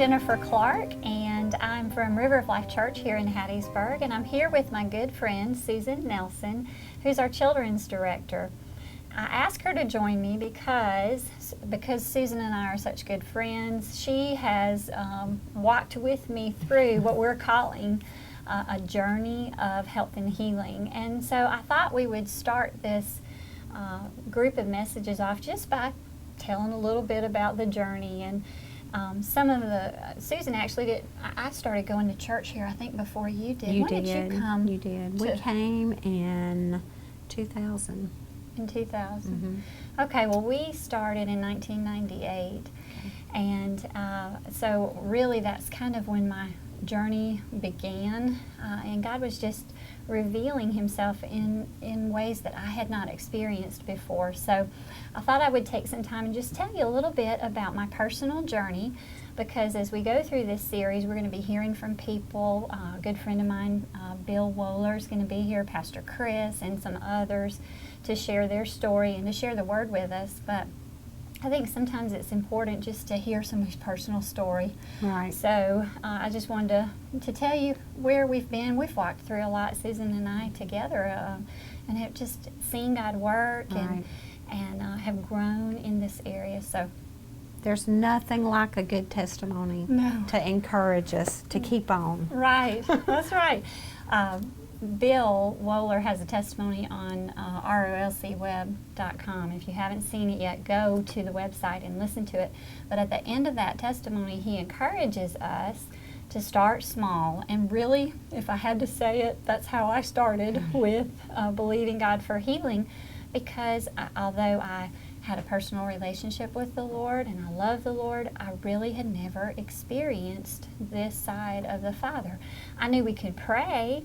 Jennifer Clark, and I'm from River of Life Church here in Hattiesburg, and I'm here with my good friend Susan Nelson, who's our children's director. I asked her to join me because Susan and I are such good friends. She has walked with me through what we're calling a journey of health and healing, and so I thought we would start this group of messages off just by telling a little bit about the journey. And Susan actually did. I started going to church here, I think, before you did. When did you come? You did. We came in 2000. In 2000. Mm-hmm. Okay, well, we started in 1998. Okay. And so really that's kind of when my journey began. And God was just revealing himself in ways that I had not experienced before. So I thought I would take some time and just tell you a little bit about my personal journey, because as we go through this series, we're going to be hearing from people. A good friend of mine, Bill Wohler, is going to be here, Pastor Chris, and some others to share their story and to share the word with us. But I think sometimes it's important just to hear somebody's personal story. Right. So I just wanted to tell you where we've been. We've walked through a lot, Susan and I, together, and have just seen God work. Right. and have grown in this area. So there's nothing like a good testimony to encourage us to keep on. Right. That's right. Bill Wohler has a testimony on rolcweb.com. If you haven't seen it yet, go to the website and listen to it. But at the end of that testimony, he encourages us to start small. And really, if I had to say it, that's how I started with believing God for healing, because although I had a personal relationship with the Lord and I love the Lord, I really had never experienced this side of the Father. I knew we could pray,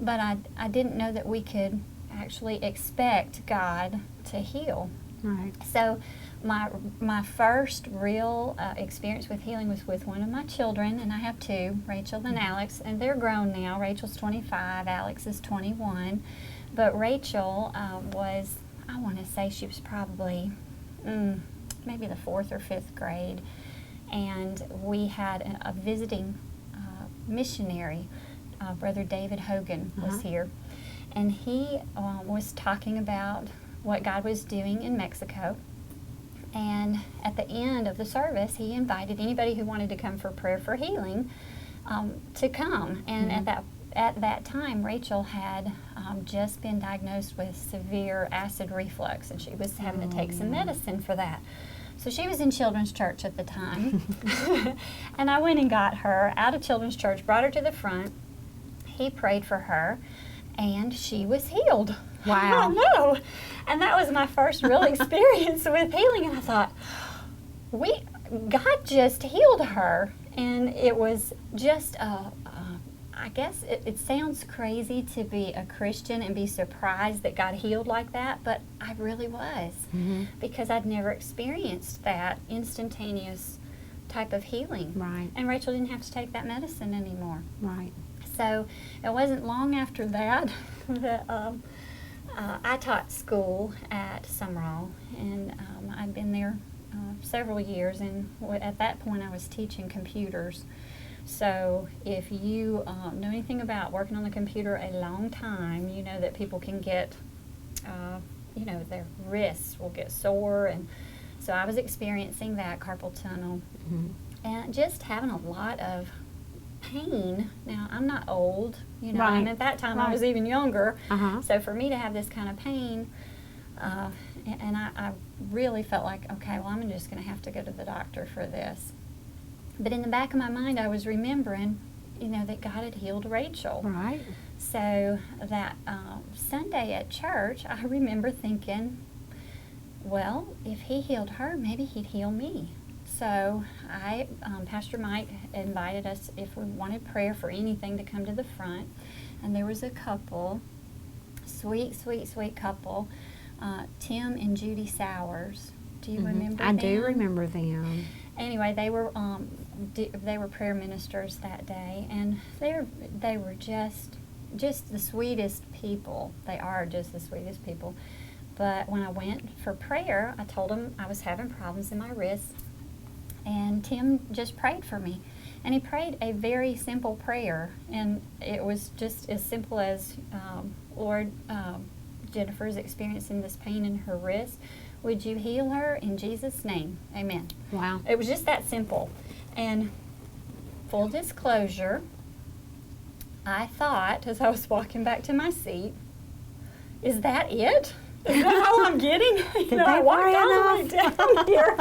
but I didn't know that we could actually expect God to heal. Right. So my first real experience with healing was with one of my children, and I have two, Rachel and Alex, and they're grown now. Rachel's 25, Alex is 21. But Rachel was, I want to say she was probably maybe the 4th or 5th grade, and we had a visiting missionary. Brother David Hogan was here, and he was talking about what God was doing in Mexico. And at the end of the service, he invited anybody who wanted to come for prayer for healing to come. And at that time, Rachel had just been diagnosed with severe acid reflux, and she was having to take some medicine for that. So she was in children's church at the time, and I went and got her out of children's church, brought her to the front. He prayed for her, and she was healed. Wow. I know. And that was my first real experience with healing, and I thought, God just healed her. And it was just, I guess it sounds crazy to be a Christian and be surprised that God healed like that, but I really was, because I'd never experienced that instantaneous type of healing. Right. And Rachel didn't have to take that medicine anymore. Right. So it wasn't long after that that I taught school at Summerall, and I'd been there several years, and at that point I was teaching computers. So if you know anything about working on the computer a long time, you know that people can get, their wrists will get sore, and so I was experiencing that carpal tunnel, and just having a lot of pain. Now, I'm not old, Right. and at that time I was even younger, Uh-huh. so for me to have this kind of pain, and I really felt like, okay, well, I'm just going to have to go to the doctor for this. But in the back of my mind, I was remembering, that God had healed Rachel. Right. So that Sunday at church, I remember thinking, well, if he healed her, maybe he'd heal me. So Pastor Mike invited us, if we wanted prayer for anything, to come to the front. And there was a couple, sweet, sweet, sweet couple, Tim and Judy Sowers. Do you remember them? I do remember them. Anyway, they were prayer ministers that day, and they were just the sweetest people. They are just the sweetest people. But when I went for prayer, I told them I was having problems in my wrists. And Tim just prayed for me. And he prayed a very simple prayer. And it was just as simple as, Lord, Jennifer's experiencing this pain in her wrist. Would you heal her in Jesus' name? Amen. Wow. It was just that simple. And full disclosure, I thought as I was walking back to my seat, is that it? Is that all I'm getting? I walked all the way down here.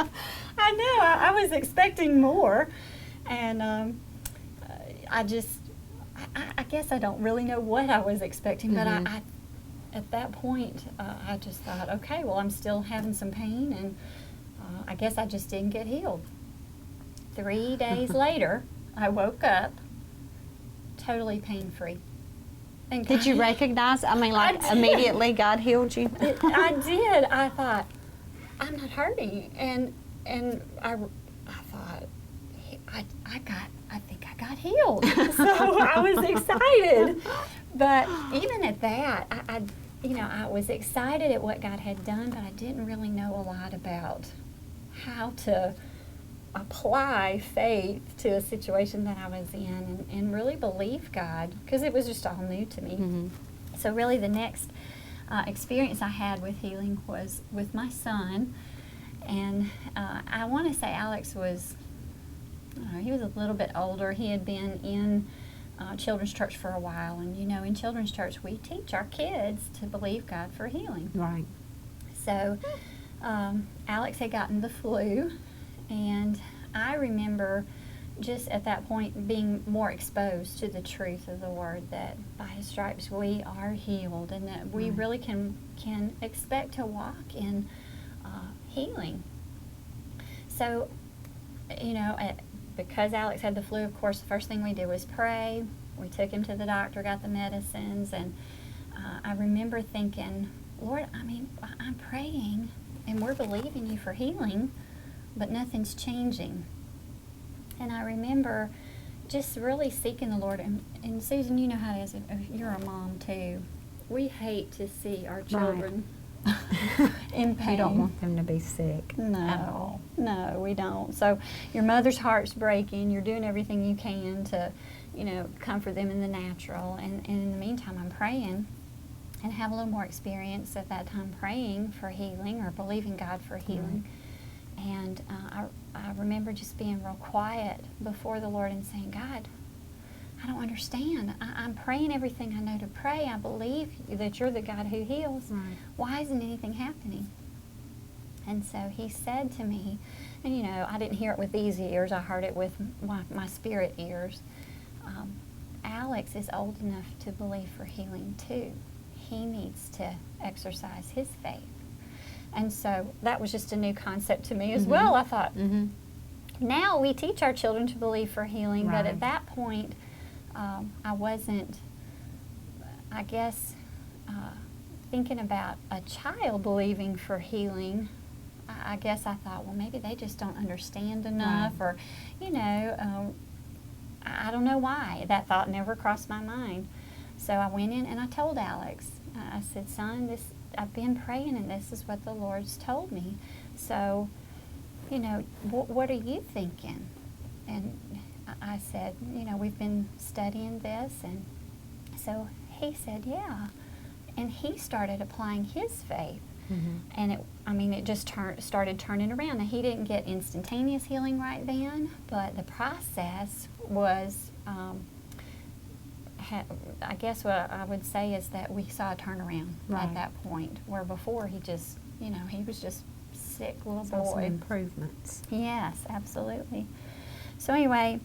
I know, I was expecting more. And I guess I don't really know what I was expecting, but I at that point, I just thought, okay, well, I'm still having some pain, and I guess I just didn't get healed. 3 days later, I woke up totally pain-free. And Did you recognize, immediately God healed you? I did. I thought, I'm not hurting. And I thought, I think I got healed. So I was excited. But even at that, I was excited at what God had done, but I didn't really know a lot about how to apply faith to a situation that I was in and really believe God, because it was just all new to me. Mm-hmm. So really the next experience I had with healing was with my son. And I want to say Alex was, he was a little bit older. He had been in children's church for a while. And, in children's church, we teach our kids to believe God for healing. Right. So Alex had gotten the flu. And I remember just at that point being more exposed to the truth of the word, that by his stripes we are healed, and that we really can expect to walk in healing. So, because Alex had the flu, of course, the first thing we did was pray. We took him to the doctor, got the medicines, and I remember thinking, Lord, I'm praying and we're believing you for healing, but nothing's changing. And I remember just really seeking the Lord. And Susan, you know how it is. You're a mom too. We hate to see our children in pain. You don't want them to be sick. No, we don't. So your mother's heart's breaking. You're doing everything you can to, comfort them in the natural. And in the meantime, I'm praying and have a little more experience at that time praying for healing or believing God for healing. And I remember just being real quiet before the Lord and saying, God, I don't understand. I'm praying everything I know to pray. I believe that you're the God who heals. Right. Why isn't anything happening? And so he said to me, and I didn't hear it with these ears. I heard it with my spirit ears. Alex is old enough to believe for healing too. He needs to exercise his faith. And so that was just a new concept to me as well. I thought, now we teach our children to believe for healing, but at that point, I wasn't, I guess, thinking about a child believing for healing. I guess I thought, well, maybe they just don't understand enough, or, I don't know why. That thought never crossed my mind. So I went in and I told Alex, I said, son, I've been praying and this is what the Lord's told me. So, what are you thinking? And I said, we've been studying this. And so he said, yeah. And he started applying his faith. And it just started turning around. Now, he didn't get instantaneous healing right then, but the process was, I guess what I would say is that we saw a turnaround at that point, where before he just, he was just sick little boy. Some improvements. Yes, absolutely. So anyway,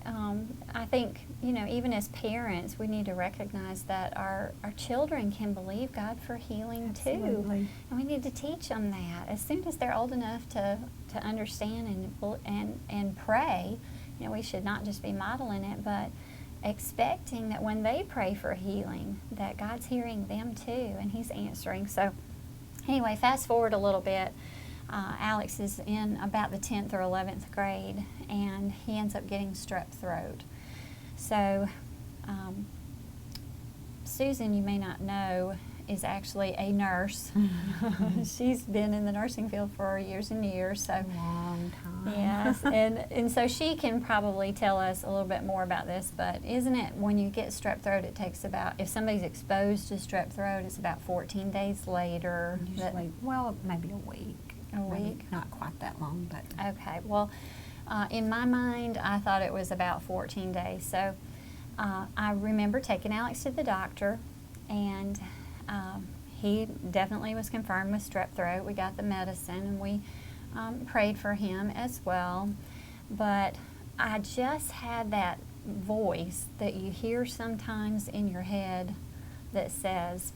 I think, even as parents, we need to recognize that our children can believe God for healing too. And we need to teach them that. As soon as they're old enough to understand and pray, we should not just be modeling it, but expecting that when they pray for healing, that God's hearing them too, and He's answering. So anyway, fast forward a little bit. Alex is in about the 10th or 11th grade, and he ends up getting strep throat. So Susan, you may not know, is actually a nurse. She's been in the nursing field for years and years. So A long time. yes, and so she can probably tell us a little bit more about this, but isn't it when you get strep throat, it takes about, if somebody's exposed to strep throat, it's about 14 days later. Usually, well, maybe a week. A week? Not quite that long, but. Okay, well, in my mind, I thought it was about 14 days. So I remember taking Alex to the doctor, and he definitely was confirmed with strep throat. We got the medicine, and we prayed for him as well. But I just had that voice that you hear sometimes in your head that says,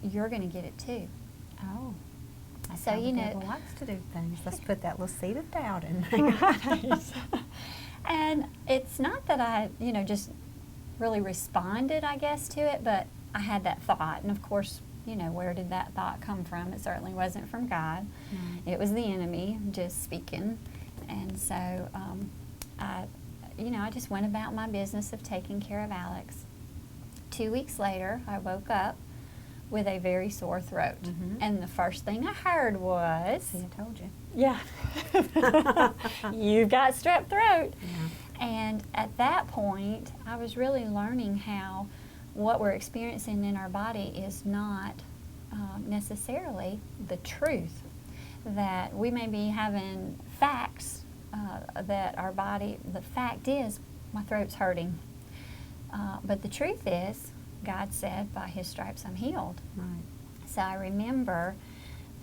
you're going to get it too. Oh. That's So, how you the know, devil likes to do things. Let's put that little seed of doubt in there. And it's not that I, just really responded, I guess, to it, but I had that thought. And of course, where did that thought come from? It certainly wasn't from God. Right. It was the enemy just speaking. And so I just went about my business of taking care of Alex. 2 weeks later, I woke up with a very sore throat. Mhm. And the first thing I heard was, See, I told you. yeah, you've got strep throat. Yeah. And at that point, I was really learning how what we're experiencing in our body is not necessarily the truth. That we may be having facts that our body, the fact is, my throat's hurting. But the truth is, God said, by His stripes I'm healed. Right. So I remember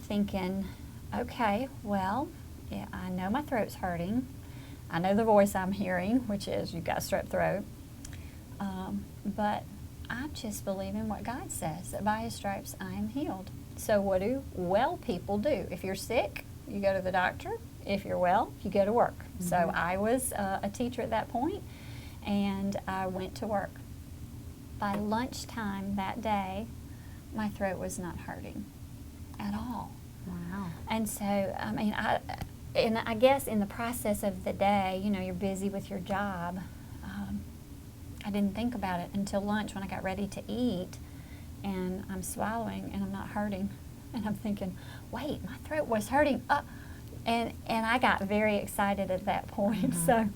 thinking, okay, well, yeah, I know my throat's hurting. I know the voice I'm hearing, which is, you've got strep throat. But I'm just believing what God says, that by His stripes I am healed. So what do well people do? If you're sick, you go to the doctor. If you're well, you go to work. Mm-hmm. So I was a teacher at that point, and I went to work. By lunchtime that day, my throat was not hurting at all. Wow. And so, I guess in the process of the day, you're busy with your job. I didn't think about it until lunch when I got ready to eat, and I'm swallowing and I'm not hurting. And I'm thinking, wait, my throat was hurting. And I got very excited at that point. Mm-hmm. So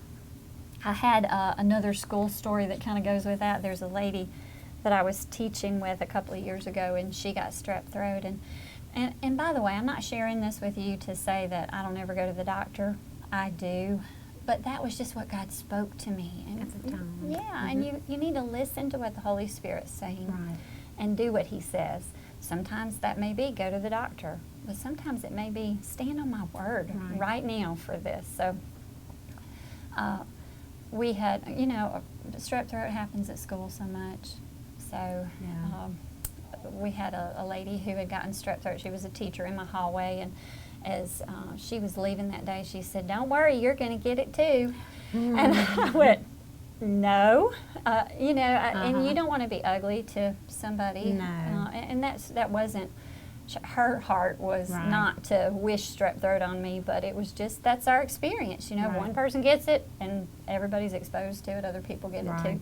I had another school story that kind of goes with that. There's a lady that I was teaching with a couple of years ago, and she got strep throat. And by the way, I'm not sharing this with you to say that I don't ever go to the doctor. I do. But that was just what God spoke to me. And At the time. yeah, Mm-hmm. and you need to listen to what the Holy Spirit's saying. Right. And do what He says. Sometimes that may be go to the doctor, but sometimes it may be stand on my word right now for this. So we had, strep throat happens at school so much. So Yeah. we had a lady who had gotten strep throat. She was a teacher in my hallway, and as she was leaving that day, she said, "Don't worry, you're going to get it too." Mm. And I went, "No," and you Uh-huh. don't want to be ugly to somebody. No. And that wasn't, her heart was Right. not to wish strep throat on me, but it was just, that's our experience. Right. One person gets it and everybody's exposed to it, other people get it Right. too.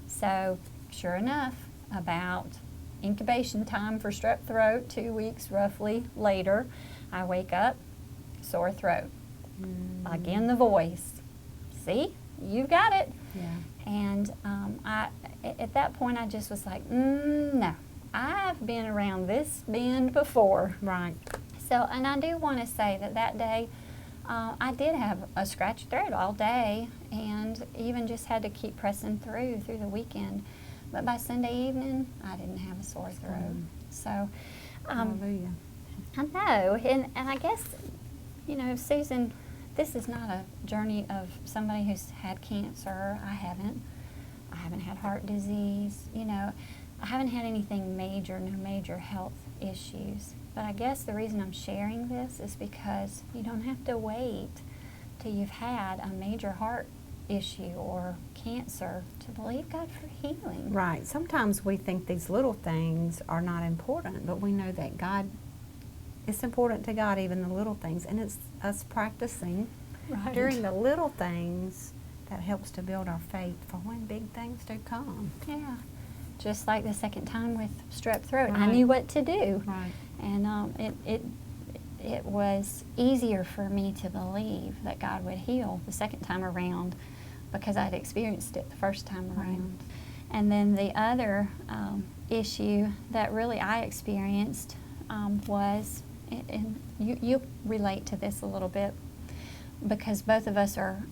So sure enough, about incubation time for strep throat, 2 weeks roughly later, I wake up, sore throat. Mm. Again, the voice. See, you've got it. Yeah. And at that point, I just was like, no, I've been around this bend before. Right. So, and I do want to say that day, I did have a scratched throat all day, and even just had to keep pressing through the weekend. But by Sunday evening, I didn't have a sore throat. So, Hallelujah. I know, and I guess, Susan, this is not a journey of somebody who's had cancer. I haven't had heart disease, I haven't had anything major, no major health issues. But I guess the reason I'm sharing this is because you don't have to wait till you've had a major heart issue or cancer to believe God for healing. Right. Sometimes we think these little things are not important, but we know that God, it's important to God, even the little things. And it's us practicing Right. during the little things that helps to build our faith for when big things do come. Yeah. just like the second time with strep throat. I Right. knew what to do. Right. And it was easier for me to believe that God would heal the second time around because I'd experienced it the first time around. And then the other issue that really I experienced was, and you relate to this a little bit, because both of us are,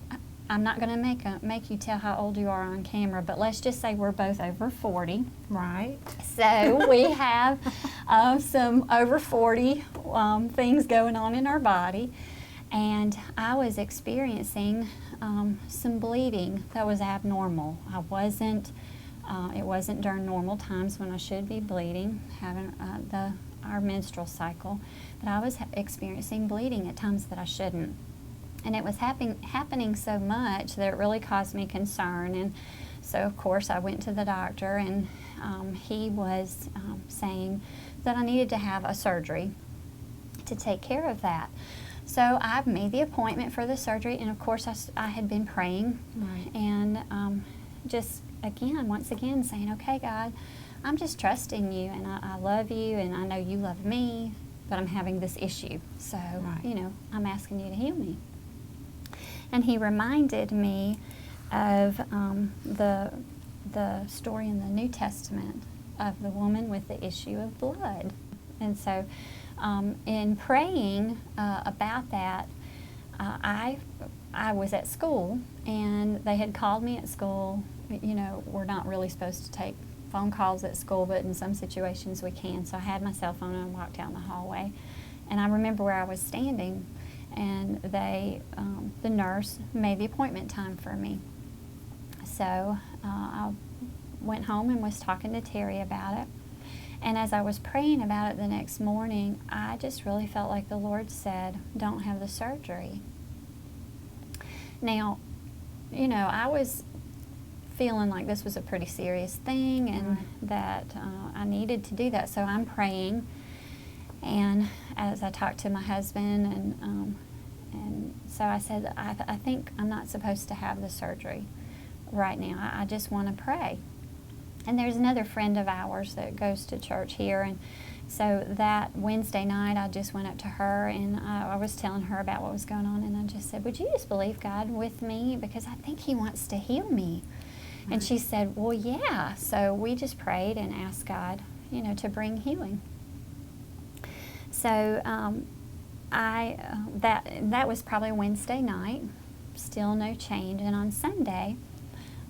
I'm not going to make you tell how old you are on camera, but let's just say we're both over 40. Right. So we have some over 40 things going on in our body. And I was experiencing some bleeding that was abnormal. It wasn't during normal times when I should be bleeding, having our menstrual cycle, but I was experiencing bleeding at times that I shouldn't. And it was happening so much that it really caused me concern. And so, of course, I went to the doctor, and he was saying that I needed to have a surgery to take care of that. So I made the appointment for the surgery, and of course I had been praying, Right. and just once again saying, okay, God, I'm just trusting you, and I love you, and I know you love me, but I'm having this issue. So, Right. I'm asking you to heal me. And he reminded me of the story in the New Testament of the woman with the issue of blood. And so in praying about that, I was at school, and they had called me at school. We're not really supposed to take phone calls at school, but in some situations we can. So I had my cell phone and I walked down the hallway. And I remember where I was standing, and the nurse made the appointment time for me. So I went home and was talking to Terry about it. And as I was praying about it the next morning, I just really felt like the Lord said, don't have the surgery. Now, I was feeling like this was a pretty serious thing, and that I needed to do that. So I'm praying, and as I talked to my husband, and so I said, I think I'm not supposed to have the surgery right now. I just want to pray. And there's another friend of ours that goes to church here, and so that Wednesday night I just went up to her, and I was telling her about what was going on, and I just said, would you just believe God with me, because I think he wants to heal me. And she said, well, yeah. So we just prayed and asked God, to bring healing. So that was probably Wednesday night, still no change. And on Sunday,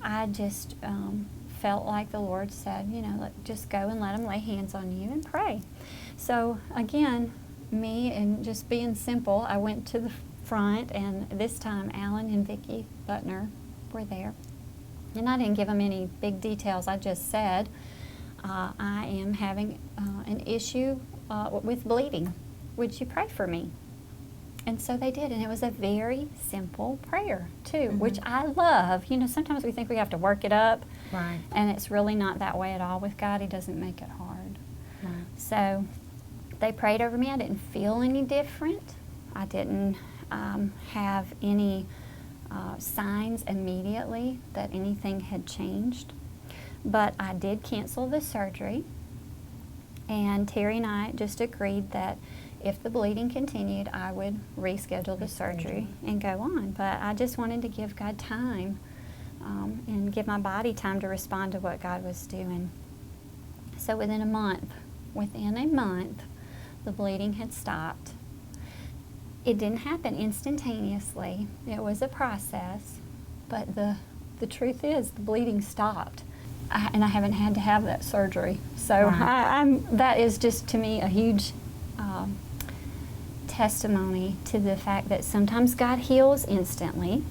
I just felt like the Lord said, just go and let him lay hands on you and pray. So again, me and just being simple, I went to the front, and this time Alan and Vicki Butner were there. And I didn't give them any big details. I just said, I am having an issue with bleeding. Would you pray for me? And so they did, and it was a very simple prayer, too, which I love. Sometimes we think we have to work it up, Right. and it's really not that way at all with God. He doesn't make it hard. Right. So they prayed over me. I didn't feel any different. I didn't have any signs immediately that anything had changed. But I did cancel the surgery, and Terry and I just agreed that if the bleeding continued, I would reschedule the surgery and go on. But I just wanted to give God time and give my body time to respond to what God was doing. So within a month, the bleeding had stopped. It didn't happen instantaneously. It was a process, but the truth is the bleeding stopped. And I haven't had to have that surgery. So that is just, to me, a huge testimony to the fact that sometimes God heals instantly.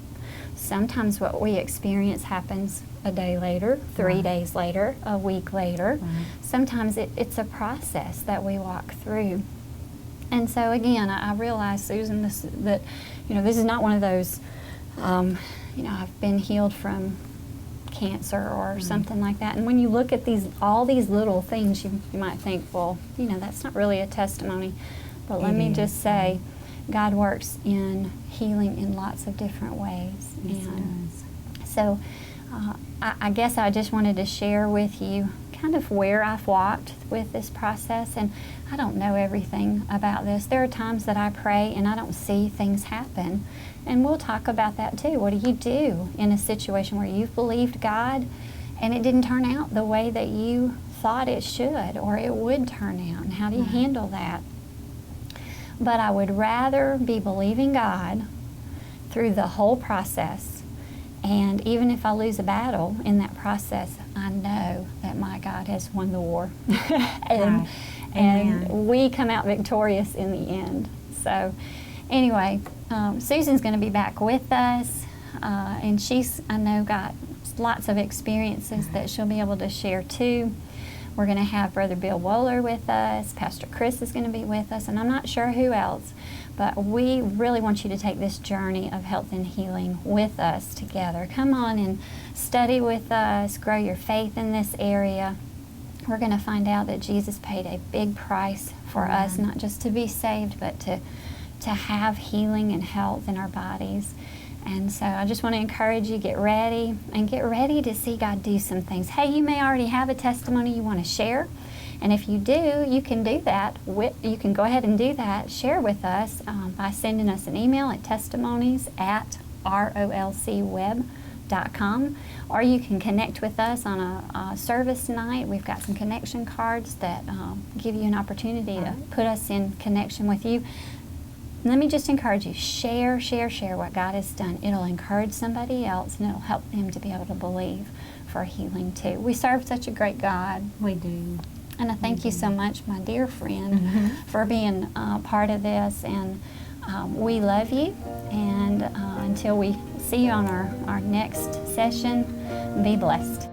Sometimes what we experience happens a day later, 3 days later, a week later. Sometimes it's a process that we walk through. And so again, I realized, Susan, that this is not one of those, I've been healed from cancer or something like that. And when you look at all these little things, you might think, well, that's not really a testimony. But let me just say, God works in healing in lots of different ways. Yes, and so I guess I just wanted to share with you kind of where I've walked with this process, and I don't know everything about this. There are times that I pray and I don't see things happen, and we'll talk about that too. What do you do in a situation where you've believed God and it didn't turn out the way that you thought it should or it would turn out, and how do you handle that? But I would rather be believing God through the whole process, and even if I lose a battle in that process, I know that my God has won the war. and we come out victorious in the end. So anyway, Susan's going to be back with us, and she's, I know, got lots of experiences that she'll be able to share too. We're going to have Brother Bill Wohler with us. Pastor Chris is going to be with us, and I'm not sure who else. But we really want you to take this journey of health and healing with us together. Come on and study with us, grow your faith in this area. We're going to find out that Jesus paid a big price for us, not just to be saved, but to have healing and health in our bodies. And so I just want to encourage you, get ready to see God do some things. Hey, you may already have a testimony you want to share. And if you do, you can do that. You can go ahead and do that. Share with us by sending us an email at testimonies@rolcweb.com, or you can connect with us on a service night. We've got some connection cards that give you an opportunity to put us in connection with you. Let me just encourage you, share what God has done. It'll encourage somebody else, and it'll help them to be able to believe for healing too. We serve such a great God. We do. And I thank you so much, my dear friend, for being part of this. And we love you. And until we see you on our next session, be blessed.